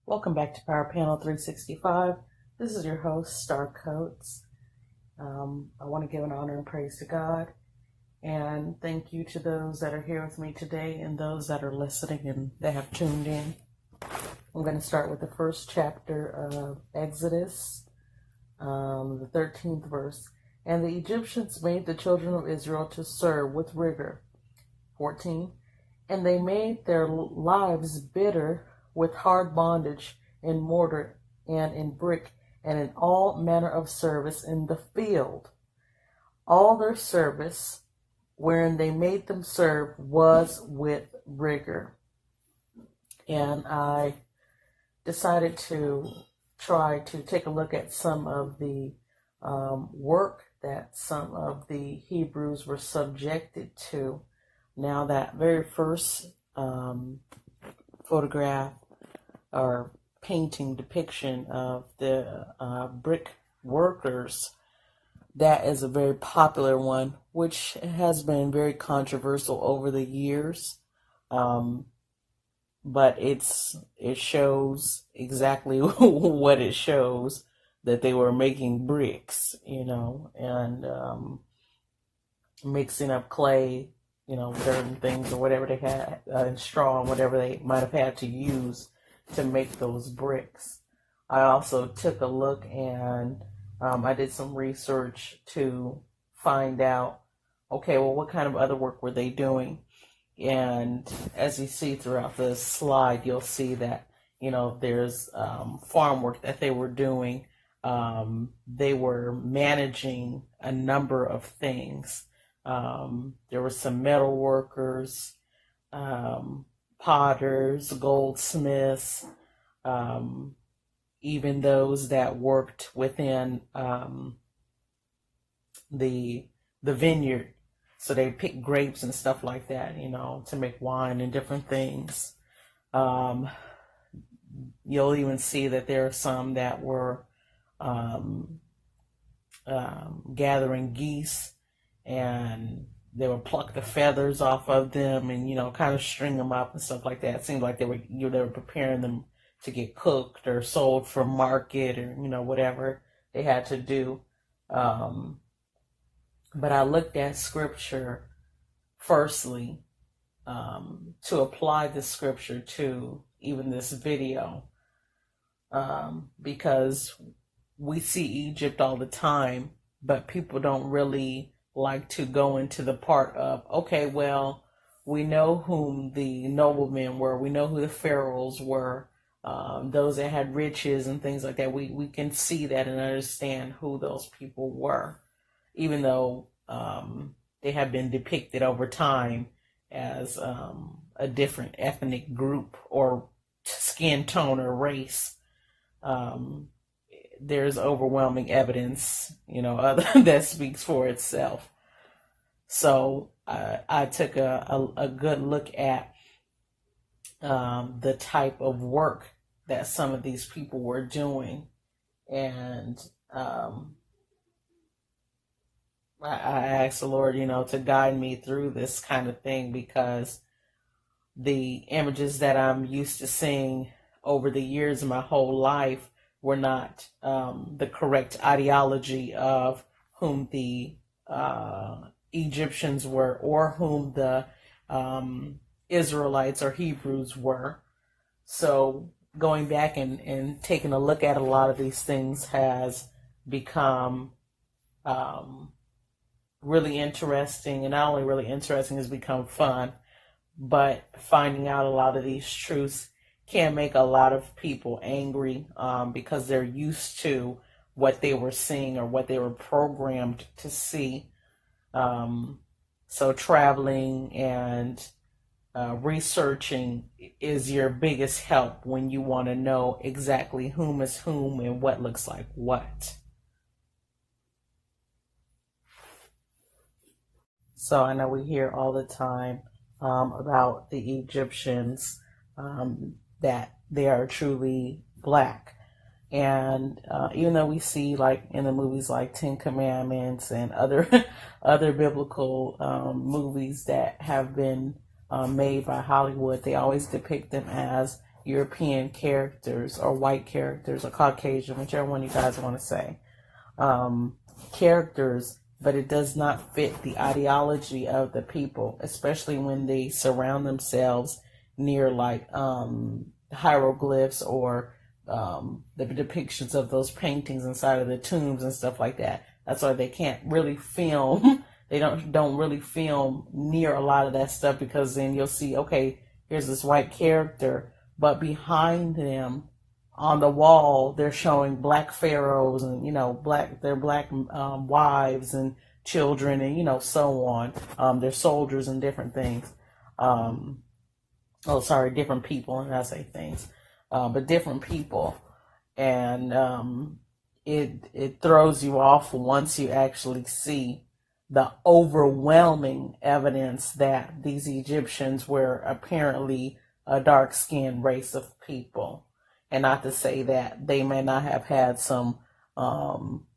Welcome back to Power Panel 365. This is your host, Star Coates. I want to give an honor and praise to God, and thank you to those that are here with me today and those that are listening and that have tuned in. I'm going to start with the first chapter of Exodus, the 13th verse. And the Egyptians made the children of Israel to serve with rigor. 14. And they made their lives bitter with hard bondage in mortar and in brick and in all manner of service in the field. All their service, wherein they made them serve, was with rigor. And I decided to try to take a look at some of the work that some of the Hebrews were subjected to. Now, that very first photograph or painting depiction of the brick workers, that is a very popular one, which has been very controversial over the years. But it shows exactly what it shows, that they were making bricks, and mixing up clay, certain things or whatever they had, straw, whatever they might have had to use to make those bricks. I also took a look and I did some research to find out, okay, well, what kind of other work were they doing? And as you see throughout the slide, you'll see that, there's farm work that they were doing. They were managing a number of things. There were some metal workers, potters, goldsmiths, even those that worked within the vineyard. So they picked grapes and stuff like that, to make wine and different things. You'll even see that there are some that were gathering geese, and they would pluck the feathers off of them and, kind of string them up and stuff like that. It seemed like they were preparing them to get cooked or sold for market or, whatever they had to do. But I looked at scripture firstly, to apply the scripture to even this video, because we see Egypt all the time, but people don't really like to go into the part of, okay, well, we know whom the noblemen were, we know who the pharaohs were, those that had riches and things like that. We can see that and understand who those people were, even though they have been depicted over time as a different ethnic group or skin tone or race. There's overwhelming evidence, that speaks for itself. So I took a good look at the type of work that some of these people were doing, and I asked the Lord, to guide me through this kind of thing, because the images that I'm used to seeing over the years of my whole life were not the correct ideology of whom the Egyptians were, or whom the Israelites or Hebrews were. So going back and taking a look at a lot of these things has become really interesting, and not only really interesting, has become fun, but finding out a lot of these truths can make a lot of people angry, because they're used to what they were seeing or what they were programmed to see. So traveling and researching is your biggest help when you want to know exactly whom is whom and what looks like what. So I know we hear all the time about the Egyptians, that they are truly black. And even though we see, like in the movies like Ten Commandments and other other biblical movies that have been made by Hollywood, they always depict them as European characters or white characters or Caucasian, whichever one you guys want to say, characters, but it does not fit the ideology of the people, especially when they surround themselves near like hieroglyphs or the depictions of those paintings inside of the tombs and stuff like that. That's why they can't really film. They don't really film near a lot of that stuff, because then you'll see, okay, here's this white character, but behind them on the wall they're showing black pharaohs and their black wives and children and so on. They're soldiers and different things. Different people, and I say things, but different people, and it throws you off once you actually see the overwhelming evidence that these Egyptians were apparently a dark-skinned race of people. And not to say that they may not have had some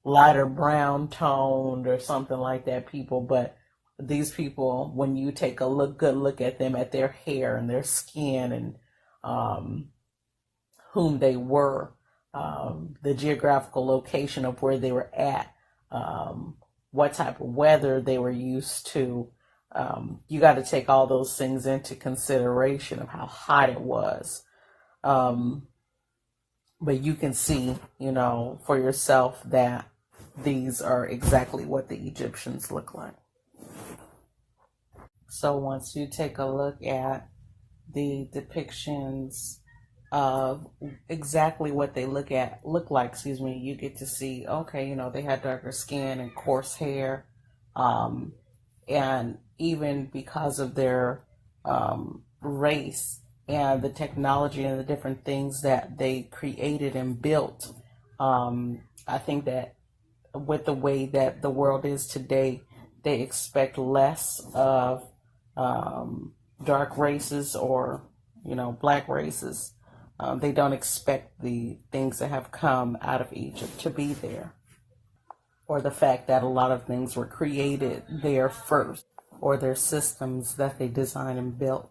lighter brown toned or something like that people, but these people, when you take good look at them, at their hair and their skin and whom they were, the geographical location of where they were at, what type of weather they were used to. You got to take all those things into consideration of how hot it was. But you can see, for yourself that these are exactly what the Egyptians look like. So once you take a look at the depictions of exactly what they look like, you get to see, okay, they had darker skin and coarse hair, and even because of their race and the technology and the different things that they created and built, I think that with the way that the world is today, they expect less of dark races or black races. They don't expect the things that have come out of Egypt to be there, or the fact that a lot of things were created there first, or their systems that they designed and built.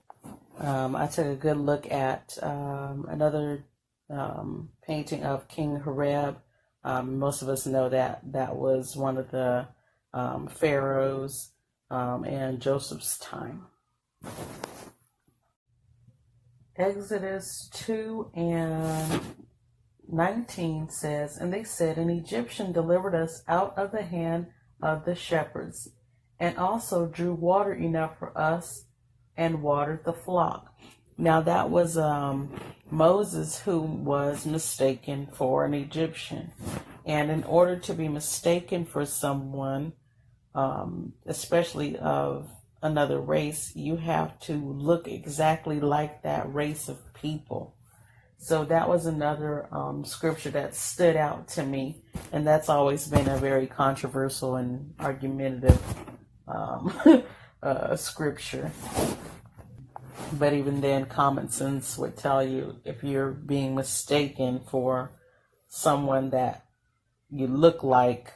I took a good look at another painting of King Horeb. Most of us know that was one of the pharaohs in Joseph's time. Exodus 2:19 says, "And they said, An Egyptian delivered us out of the hand of the shepherds, and also drew water enough for us, and watered the flock." Now that was Moses, who was mistaken for an Egyptian. And in order to be mistaken for someone, especially of another race, you have to look exactly like that race of people. So that was another scripture that stood out to me, and that's always been a very controversial and argumentative scripture. But even then, common sense would tell you, if you're being mistaken for someone that you look like,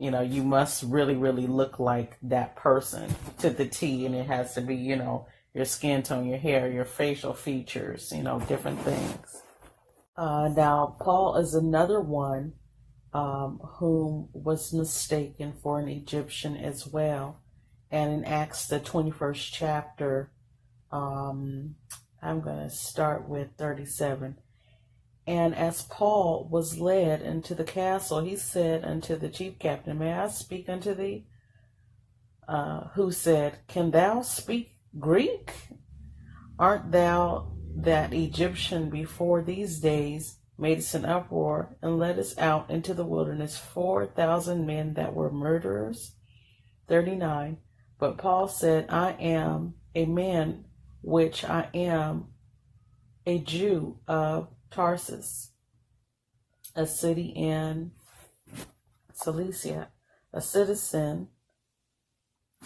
you must really, really look like that person to the T, and it has to be, your skin tone, your hair, your facial features, different things. Now, Paul is another one whom was mistaken for an Egyptian as well. And in Acts, the 21st chapter, I'm going to start with 37. "And as Paul was led into the castle, he said unto the chief captain, May I speak unto thee? Who said, Can thou speak Greek? Art thou that Egyptian before these days madest an uproar, and leddest out into the wilderness 4,000 men that were murderers?" 39. But Paul said, I am a man which I am a Jew of Tarsus, a city in Cilicia, a citizen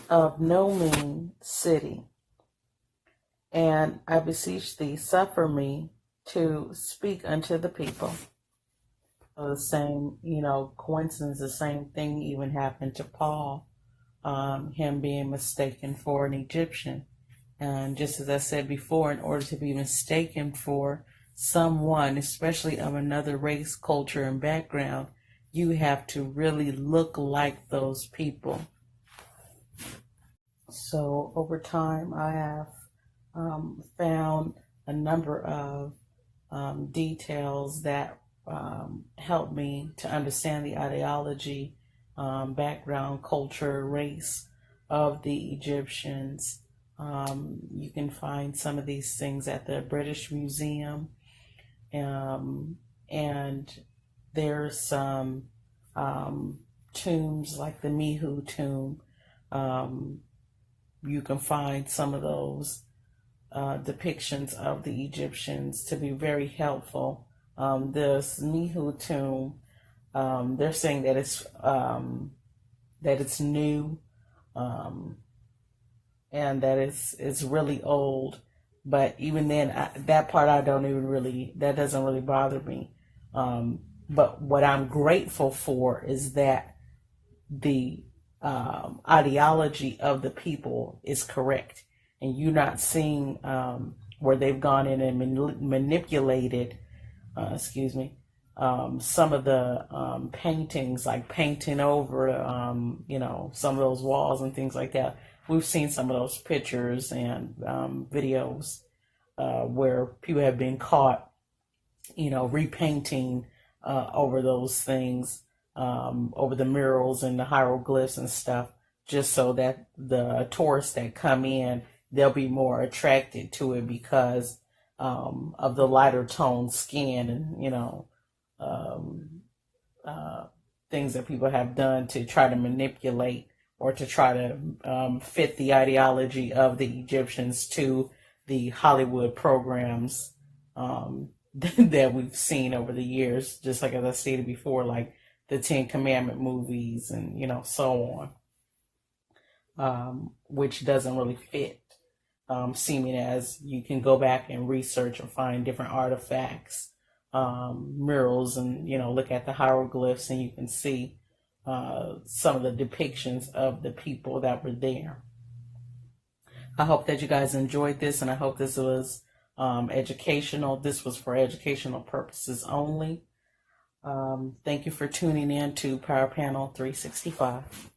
of no mean city. And I beseech thee, suffer me to speak unto the people. So the same, coincidence, the same thing even happened to Paul, him being mistaken for an Egyptian. And just as I said before, in order to be mistaken for someone, especially of another race, culture, and background, you have to really look like those people. So over time, I have found a number of details that help me to understand the ideology, background, culture, race of the Egyptians. You can find some of these things at the British Museum, and there's some tombs like the Mihu tomb. You can find some of those depictions of the Egyptians to be very helpful. This Mihu tomb, they're saying that it's new, and that it's really old. But even then, that part that doesn't really bother me. But what I'm grateful for is that the ideology of the people is correct, and you're not seeing where they've gone in and manipulated, some of the paintings, like painting over, some of those walls and things like that. We've seen some of those pictures and videos where people have been caught, repainting over those things, over the murals and the hieroglyphs and stuff, just so that the tourists that come in, they'll be more attracted to it because of the lighter toned skin and, things that people have done to try to manipulate or to try to fit the ideology of the Egyptians to the Hollywood programs that we've seen over the years, just like as I stated before, like the Ten Commandment movies and, so on, which doesn't really fit, seeming as you can go back and research and find different artifacts, murals, and, look at the hieroglyphs, and you can see some of the depictions of the people that were there. I hope that you guys enjoyed this, and I hope this was educational. This was for educational purposes only. Thank you for tuning in to Power Panel 365.